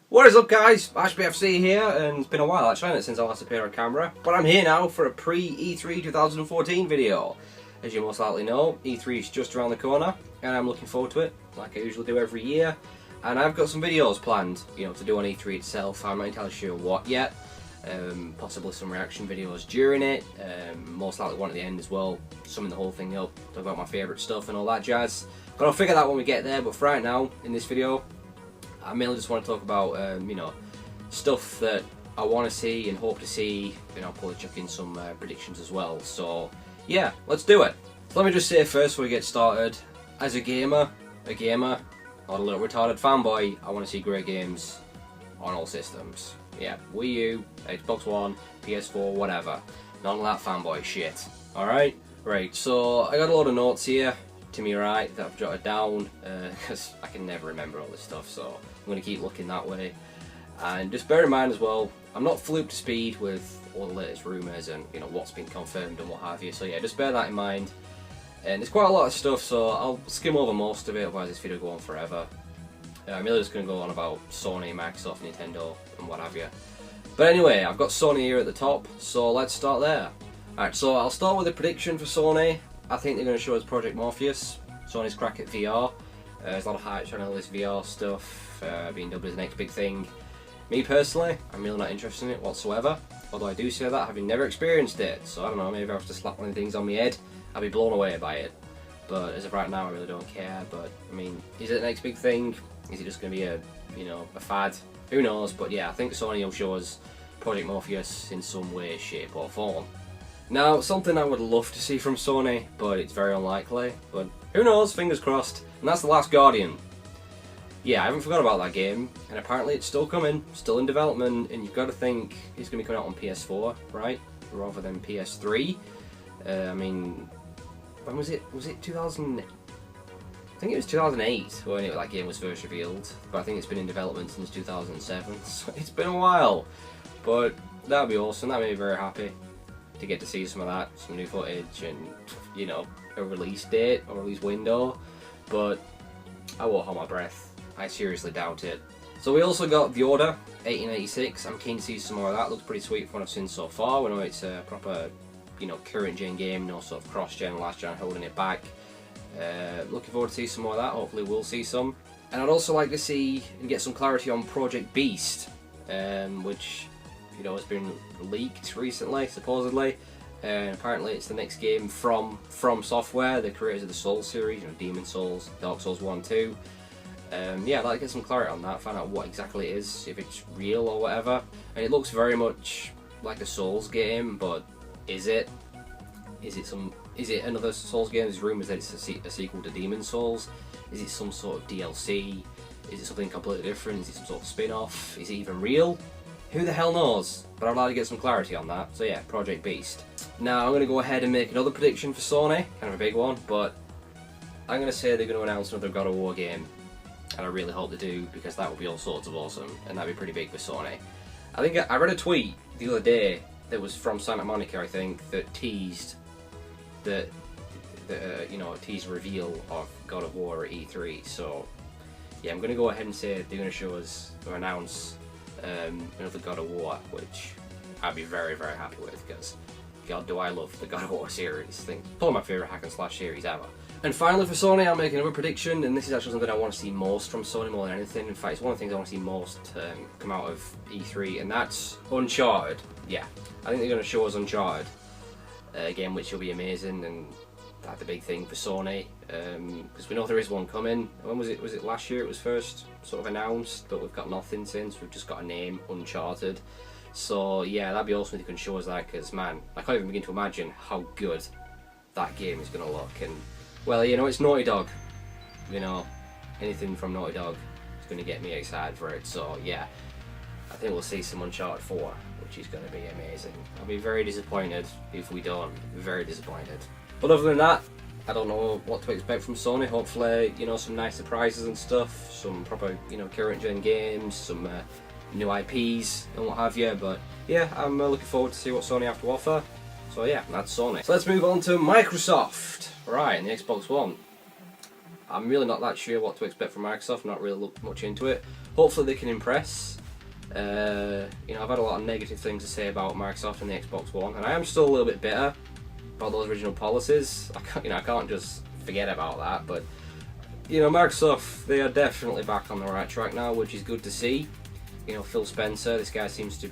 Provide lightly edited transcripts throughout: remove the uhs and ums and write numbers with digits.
What is up, guys? AshBFC here, and it's been a while actually since I last appeared on camera, but I'm here now for a pre-E3 2014 video. As you most likely know, E3 is just around the corner, and I'm looking forward to it, like I usually do every year. And I've got some videos planned, to do on E3 itself. I'm not entirely sure what yet. Possibly some reaction videos during it, most likely one at the end as well, summing the whole thing up, talk about my favourite stuff and all that jazz. But I'll figure that out when we get there, but for right now, in this video, I mainly just want to talk about, stuff that I want to see and hope to see, and I'll probably chuck in some predictions as well. So, yeah, let's do it. So let me just say first before we get started, as a gamer, not a little retarded fanboy, I want to see great games on all systems. Yeah, Wii U, Xbox One, PS4, whatever. None of that fanboy shit. Alright? Right, so I got a lot of notes here to me right that I've jotted down because I can never remember all this stuff, so I'm going to keep looking that way. And just bear in mind as well, I'm not fully up to speed with all the latest rumours and what's been confirmed and what have you, so yeah, just bear that in mind. And there's quite a lot of stuff, so I'll skim over most of it, otherwise this video will go on forever. I'm really just going to go on about Sony, Microsoft, Nintendo and what have you. But anyway, I've got Sony here at the top, so let's start there. Alright, so I'll start with a prediction for Sony. I think they're going to show us Project Morpheus, Sony's crack at VR. There's a lot of hype around all this VR stuff, being dubbed as the next big thing. Me personally, I'm really not interested in it whatsoever, although I do say that having never experienced it, so I don't know, maybe if I was to slap one of the things on my head, I'd be blown away by it. But as of right now, I really don't care. But I mean, is it the next big thing? Is it just going to be a fad? Who knows? But yeah, I think Sony will show us Project Morpheus in some way, shape or form. Now, something I would love to see from Sony, but it's very unlikely. But who knows? Fingers crossed. And that's The Last Guardian. Yeah, I haven't forgot about that game, and apparently it's still coming, still in development, and you've got to think it's going to be coming out on PS4, right? Rather than PS3. I mean, when was it? Was it 2000? I think it was 2008 when that game was first revealed, but I think it's been in development since 2007, so it's been a while. But that would be awesome, that made me very happy to get to see some of that, some new footage and, a release date or release window, but I won't hold my breath, I seriously doubt it. So we also got The Order 1886, I'm keen to see some more of that, looks pretty sweet from what I've seen so far. We know it's a proper, current gen game, no sort of cross gen, last gen holding it back. Looking forward to see some more of that, hopefully we'll see some. And I'd also like to see and get some clarity on Project Beast, which has been leaked recently, supposedly. And apparently it's the next game from Software, the creators of the Souls series, Demon's Souls, Dark Souls 1, 2. Yeah, I'd like to get some clarity on that, find out what exactly it is, if it's real or whatever. And it looks very much like a Souls game, but is it? Is it another Souls game? There's rumours that it's a sequel to Demon's Souls. Is it some sort of DLC? Is it something completely different? Is it some sort of spin-off? Is it even real? Who the hell knows? But I'd like to get some clarity on that. So yeah, Project Beast. Now I'm going to go ahead and make another prediction for Sony, kind of a big one, but I'm going to say they're going to announce another God of War game. And I really hope they do, because that would be all sorts of awesome, and that'd be pretty big for Sony. I think I read a tweet the other day that was from Santa Monica, I think, that teased a teased reveal of God of War at E3. So yeah, I'm going to go ahead and say they're going to show us or announce another God of War, which I'd be very, very happy with, because God, do I love the God of War series. I think it's probably my favourite hack and slash series ever. And finally for Sony, I'm making another prediction, and this is actually something I want to see most from Sony more than anything. In fact, it's one of the things I want to see most come out of E3, and that's Uncharted. Yeah, I think they're going to show us Uncharted, again, which will be amazing, and that's the big thing for Sony, because we know there is one coming. When was it? Was it last year it was first sort of announced, but we've got nothing since. We've just got a name, Uncharted. So yeah, that'd be awesome if they can show us that, because man, I can't even begin to imagine how good that game is going to look. And well, it's Naughty Dog, anything from Naughty Dog is going to get me excited for it. So yeah, I think we'll see some Uncharted 4, which is going to be amazing. I'll be very disappointed if we don't, very disappointed. But other than that, I don't know what to expect from Sony. Hopefully, some nice surprises and stuff, some proper, current gen games, some new IPs and what have you. But yeah, I'm looking forward to see what Sony have to offer. So yeah, that's Sony. So let's move on to Microsoft. Right, and the Xbox One. I'm really not that sure what to expect from Microsoft, not really looked much into it. hopefully they can impress. You know, I've had a lot of negative things to say about Microsoft and the Xbox One, and I am still a little bit bitter about those original policies. I can't just forget about that, but you know, Microsoft, they are definitely back on the right track now, which is good to see. You know, Phil Spencer, this guy seems to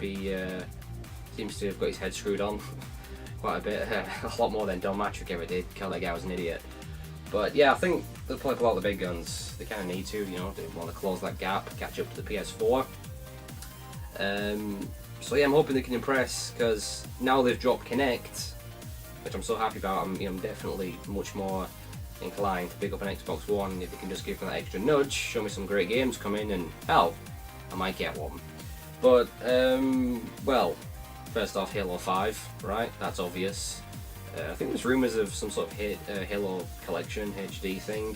have got his head screwed on quite a bit, a lot more than Don Matrick ever did. Tell that guy was an idiot. But yeah, I think they'll play pull out the big guns. They kind of need to, you know, they want to close that gap, catch up to the PS4. So yeah, I'm hoping they can impress, because now they've dropped Kinect, which I'm so happy about. I'm definitely much more inclined to pick up an Xbox One if they can just give me that extra nudge, show me some great games coming, and hell, I might get one. But well, first off, Halo 5, right? That's obvious. I think there's rumours of some sort of Halo collection HD thing.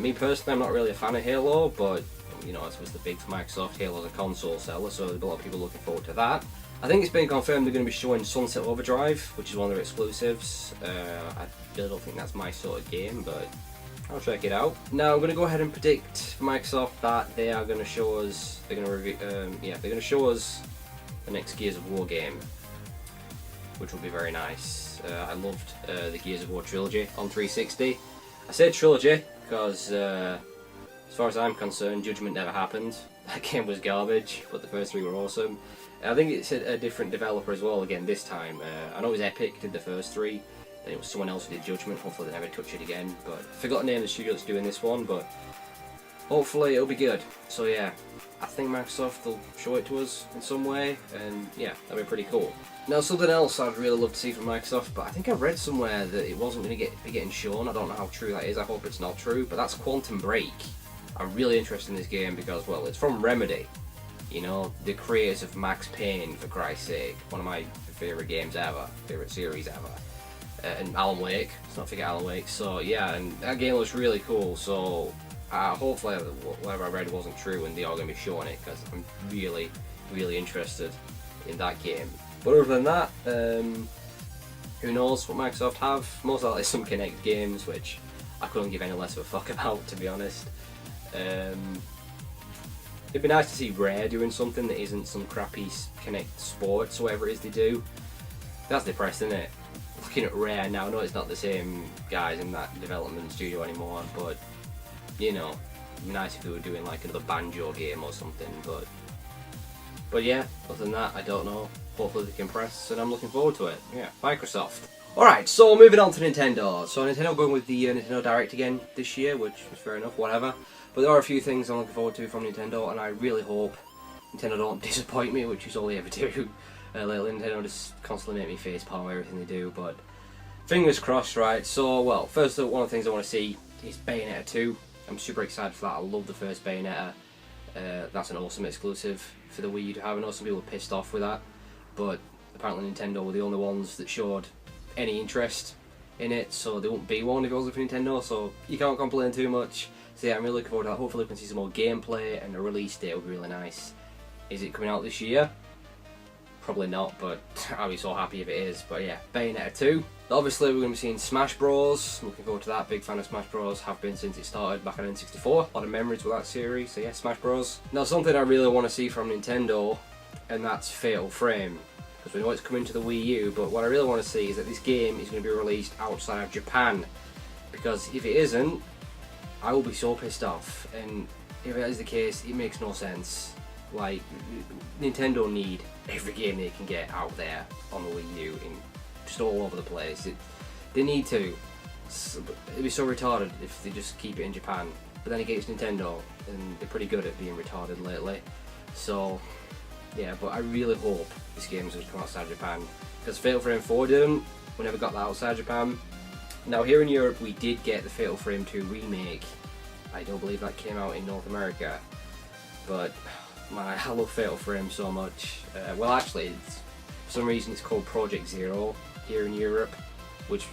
Me personally, I'm not really a fan of Halo, but you know, it's the big for Microsoft. Halo's a console seller, so there's a lot of people looking forward to that. I think it's been confirmed they're going to be showing Sunset Overdrive, which is one of their exclusives. I really don't think that's my sort of game, but I'll check it out. Now I'm going to go ahead and predict for Microsoft that they are going to show us. They're going to review. They're going to show us the next Gears of War game, which will be very nice. I loved the Gears of War trilogy on 360. I said trilogy because, as far as I'm concerned, Judgment never happened. That game was garbage, but the first three were awesome. I think it's a different developer as well again this time. I know it was Epic did the first three, then it was someone else who did Judgment. Hopefully they never touch it again, but I forgot the name of the studio that's doing this one, but hopefully it'll be good. So yeah, I think Microsoft will show it to us in some way, and yeah, that'll be pretty cool. Now something else I'd really love to see from Microsoft, but I think I read somewhere that it wasn't going to be getting shown. I don't know how true that is, I hope it's not true, but that's Quantum Break. I'm really interested in this game because, well, it's from Remedy. You know, the creators of Max Payne, for Christ's sake, one of my favourite games ever, favourite series ever. And Alan Wake, let's not forget Alan Wake. So yeah, and that game looks really cool, so hopefully whatever I read wasn't true and they are going to be showing it, because I'm really, really interested in that game. But other than that, who knows what Microsoft have? Most likely some Kinect games, which I couldn't give any less of a fuck about, to be honest. It'd be nice to see Rare doing something that isn't some crappy Kinect Sports or whatever it is they do. That's depressing, isn't it? Looking at Rare now, I know it's not the same guys in that development studio anymore, but you know, it'd be nice if they were doing like another Banjo game or something, but yeah, other than that, I don't know. Hopefully they can press, and I'm looking forward to it. Yeah, Microsoft. Alright, so moving on to Nintendo. So Nintendo going with the Nintendo Direct again this year, which is fair enough, whatever. But there are a few things I'm looking forward to from Nintendo, and I really hope Nintendo don't disappoint me, which is all they ever do. Lately, Nintendo just constantly make me facepalm with everything they do, but fingers crossed, right? So, well, first one of the things I want to see is Bayonetta 2. I'm super excited for that. I love the first Bayonetta. That's an awesome exclusive for the Wii U to have. I know some people are pissed off with that, but apparently Nintendo were the only ones that showed any interest in it, so there won't be one if it wasn't for Nintendo, so you can't complain too much. So yeah, I'm really looking forward to that. Hopefully we can see some more gameplay, and the release date will be really nice. Is it coming out this year? Probably not, but I'll be so happy if it is. But yeah, Bayonetta 2. Obviously we're going to be seeing Smash Bros. Looking forward to that. Big fan of Smash Bros. Have been since it started back on N64. A lot of memories with that series, so yeah, Smash Bros. Now something I really want to see from Nintendo, and that's Fatal Frame. Because we know it's coming to the Wii U, but what I really want to see is that this game is going to be released outside of Japan. Because if it isn't, I will be so pissed off, and if that is the case, it makes no sense. Like, Nintendo need every game they can get out there on the Wii U, in just all over the place. They need to. It'd be so retarded if they just keep it in Japan. But then again, it's Nintendo, and they're pretty good at being retarded lately. So, yeah, but I really hope this game's going to come outside of Japan. Because Fatal Frame 4 didn't. We never got that outside Japan. Now here in Europe we did get the Fatal Frame 2 remake. I don't believe that came out in North America, but man, I love Fatal Frame so much. Well, actually, for some reason it's called Project Zero here in Europe, which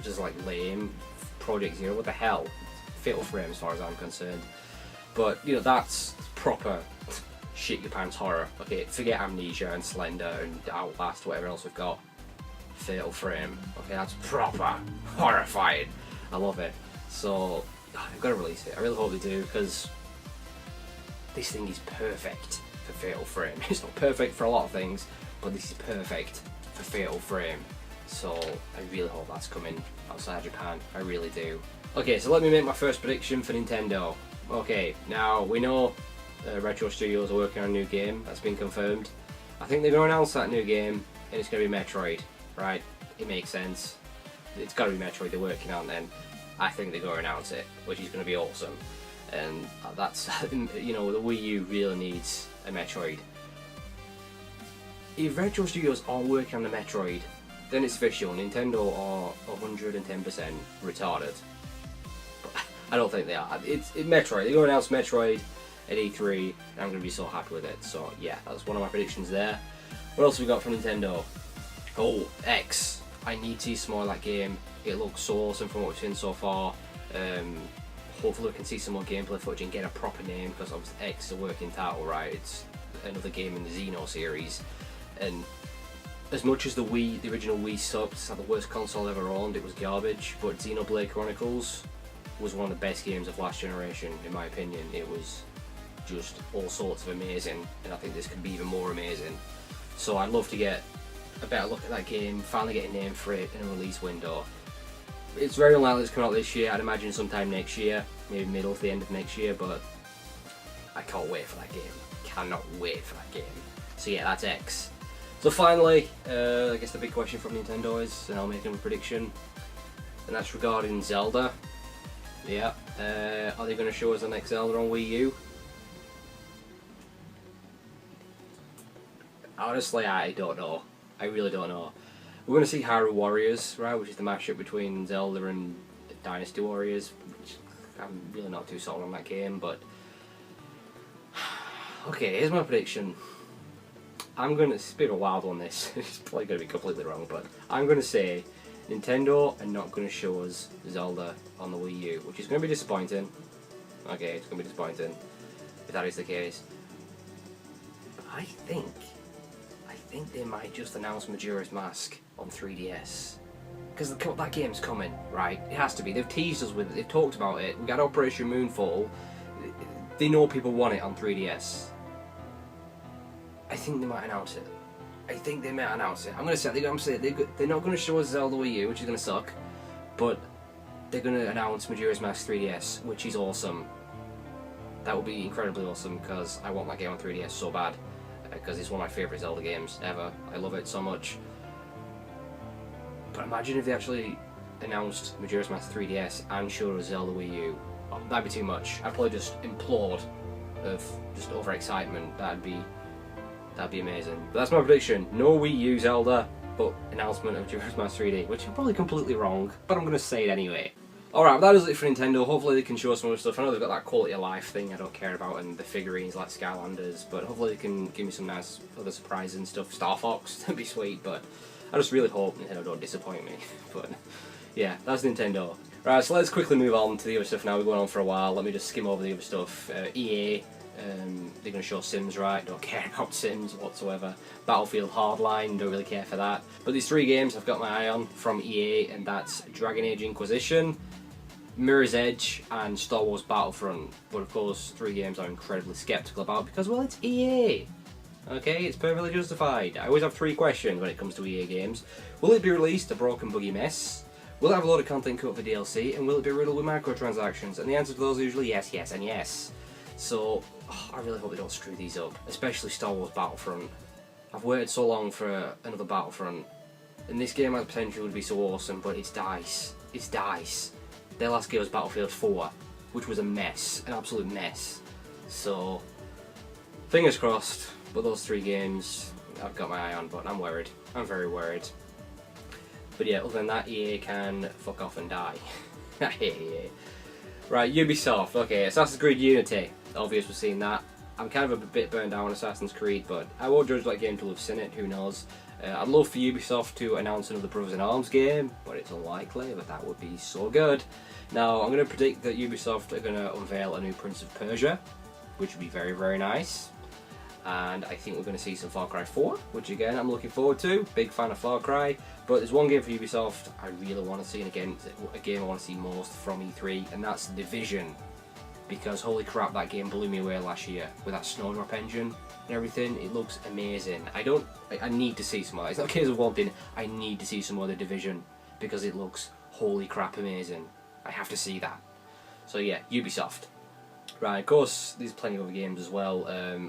is like lame. Project Zero, what the hell? Fatal Frame as far as I'm concerned. But you know, that's proper shit your pants horror. Okay, forget Amnesia and Slender and Outlast, whatever else we've got. Fatal Frame. Okay, that's proper horrifying. I love it. So, I've got to release it. I really hope they do, because this thing is perfect for Fatal Frame. It's not perfect for a lot of things, but this is perfect for Fatal Frame. So I really hope that's coming outside Japan. I really do. Okay, so let me make my first prediction for Nintendo. Okay, now we know Retro Studios are working on a new game. That's been confirmed. I think they're going to announce that new game, and it's going to be Metroid, right? It makes sense. It's got to be Metroid they're working on then. I think they're going to announce it, which is going to be awesome. And that's, you know, the Wii U really needs a Metroid. If Retro Studios are working on the Metroid, then it's official. Nintendo are 110% retarded. But I don't think they are. It's Metroid. They're going to announce Metroid at E3, and I'm going to be so happy with it. So yeah, that's one of my predictions there. What else have we got from Nintendo? Oh, X. I need to see some more of that game. It looks so awesome from what we've seen so far. Hopefully we can see some more gameplay footage and get a proper name, because obviously X is a working title, right? It's another game in the Xeno series. And as much as the original Wii sucked, it's had the worst console ever owned, it was garbage, but Xenoblade Chronicles was one of the best games of last generation, in my opinion. It was just all sorts of amazing, and I think this could be even more amazing. So I'd love to get a better look at that game, finally get a name for it in a release window. It's very unlikely it's coming out this year. I'd imagine sometime next year, maybe middle to the end of next year, but I can't wait for that game. Cannot wait for that game. So yeah, that's X. So finally, I guess the big question from Nintendo is, and I'll make a prediction, and that's regarding Zelda. Yeah, are they going to show us the next Zelda on Wii U? Honestly, I don't know. I really don't know. We're going to see Hyrule Warriors, right, which is the mashup between Zelda and Dynasty Warriors, which I'm really not too sold on that game, but okay, here's my prediction. I'm going to, it's a bit of a wild one this, it's probably going to be completely wrong, but I'm going to say Nintendo are not going to show us Zelda on the Wii U, which is going to be disappointing. Okay, it's going to be disappointing if that is the case. But I think they might just announce Majora's Mask on 3DS. Because that game's coming, right? It has to be. They've teased us with it, they've talked about it, we got Operation Moonfall. They know people want it on 3DS. I think they might announce it. I'm going to say, they're not going to show us Zelda Wii U, which is going to suck, but they're going to announce Majora's Mask 3DS, which is awesome. That would be incredibly awesome, because I want that game on 3DS so bad, because it's one of my favourite Zelda games ever. I love it so much. But imagine if they actually announced Majora's Mask 3DS and showed us Zelda Wii U. Oh, that'd be too much. I'd probably just implode of just overexcitement. That'd be amazing. But that's my prediction. No Wii U Zelda, but announcement of Majora's Mask 3D, which I'm probably completely wrong, but I'm going to say it anyway. Alright, well, that is it for Nintendo. Hopefully they can show some other stuff. I know they've got that quality of life thing I don't care about, and the figurines like Skylanders, but hopefully they can give me some nice other surprises and stuff. Star Fox, that'd be sweet, but I just really hope Nintendo don't disappoint me. But yeah, that's Nintendo. Right, so let's quickly move on to the other stuff now. We're going on for a while. Let me just skim over the other stuff. EA, they're going to show Sims, right? Don't care about Sims whatsoever. Battlefield Hardline, don't really care for that. But these three games I've got my eye on from EA, and that's Dragon Age Inquisition, Mirror's Edge, and Star Wars Battlefront. But of course, three games I'm incredibly skeptical about because, well, it's EA. Okay, it's perfectly justified. I always have three questions when it comes to EA games. Will it be released a broken, buggy mess? Will it have a lot of content cut for DLC? And will it be riddled with microtransactions? And the answer to those are usually yes, yes, and yes. So, I really hope they don't screw these up, especially Star Wars Battlefront. I've waited so long for another Battlefront, and this game has potential to be so awesome, but it's DICE. It's DICE. Their last game was Battlefield 4, which was a mess, an absolute mess. So, fingers crossed, but those three games I've got my eye on, but I'm worried. I'm very worried. But yeah, other than that, EA can fuck off and die. I hate EA. Right, Ubisoft. Okay, Assassin's Creed Unity. Obvious we've seen that. I'm kind of a bit burned out on Assassin's Creed, but I won't judge that game till I've seen it, who knows. I'd love for Ubisoft to announce another Brothers in Arms game, but it's unlikely, but that would be so good. Now, I'm going to predict that Ubisoft are going to unveil a new Prince of Persia, which would be very, very nice. And I think we're going to see some Far Cry 4, which again I'm looking forward to. Big fan of Far Cry. But there's one game for Ubisoft I really want to see, and again, a game I want to see most from E3, and that's Division. because holy crap, that game blew me away last year with that Snowdrop engine and everything. It looks amazing. I need to see some more. It's not a case of wanting, I need to see some more of The Division because it looks holy crap amazing. I have to see that. So yeah, Ubisoft. Right, of course, there's plenty of other games as well.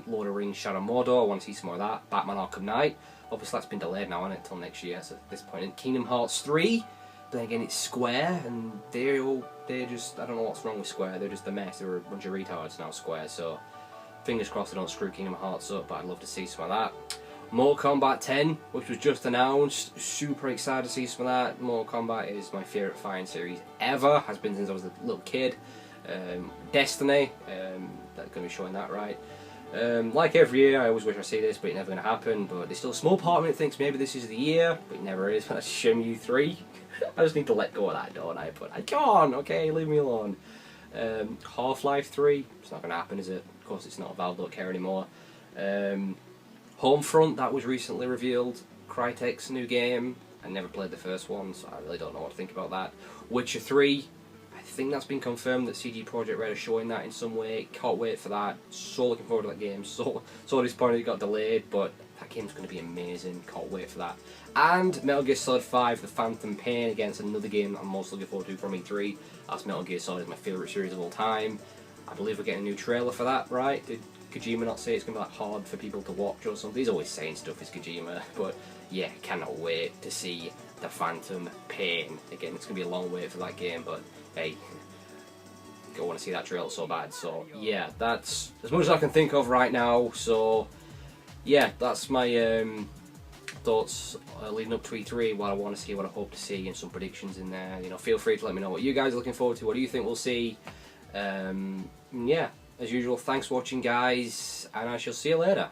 Lord of the Rings Shadow of Mordor, I want to see some more of that. Batman Arkham Knight, obviously that's been delayed now, isn't it, till next year, so at this point. And Kingdom Hearts 3, but then again it's Square, and they're just, I don't know what's wrong with Square, they're just a mess, they're a bunch of retards now, Square, so fingers crossed they don't screw Kingdom Hearts up, but I'd love to see some of that. Mortal Kombat 10, which was just announced, super excited to see some of that. Mortal Kombat is my favourite fighting series ever, has been since I was a little kid. Destiny, that's going to be showing that, right? Like every year, I always wish I see this, but it's never going to happen. But there's still a small part of me that thinks maybe this is the year, but it never is. That's Shenmue 3. I just need to let go of that, don't I? But I can't, okay, leave me alone. Half-Life 3, it's not going to happen, is it? Of course it's not, Valve don't care anymore. Homefront, that was recently revealed. Crytek's new game. I never played the first one, so I really don't know what to think about that. Witcher 3, I think that's been confirmed that CD Projekt Red are showing that in some way. Can't wait for that. So looking forward to that game. So disappointed it got delayed, but that game's going to be amazing. Can't wait for that. And Metal Gear Solid 5, The Phantom Pain, against another game I'm most looking forward to from E3. That's Metal Gear Solid, my favourite series of all time. I believe we're getting a new trailer for that, right? Did Kojima not say it's going to be like hard for people to watch or something? He's always saying stuff, is Kojima, but yeah, cannot wait to see The Phantom Pain. Again, it's going to be a long wait for that game, but hey, I want to see that trailer so bad. So yeah, that's as much as I can think of right now. So yeah, that's my thoughts leading up to E3, what I want to see, what I hope to see, and some predictions in there. You know, feel free to let me know what you guys are looking forward to. What do you think we'll see? Yeah, as usual, thanks for watching, guys, and I shall see you later.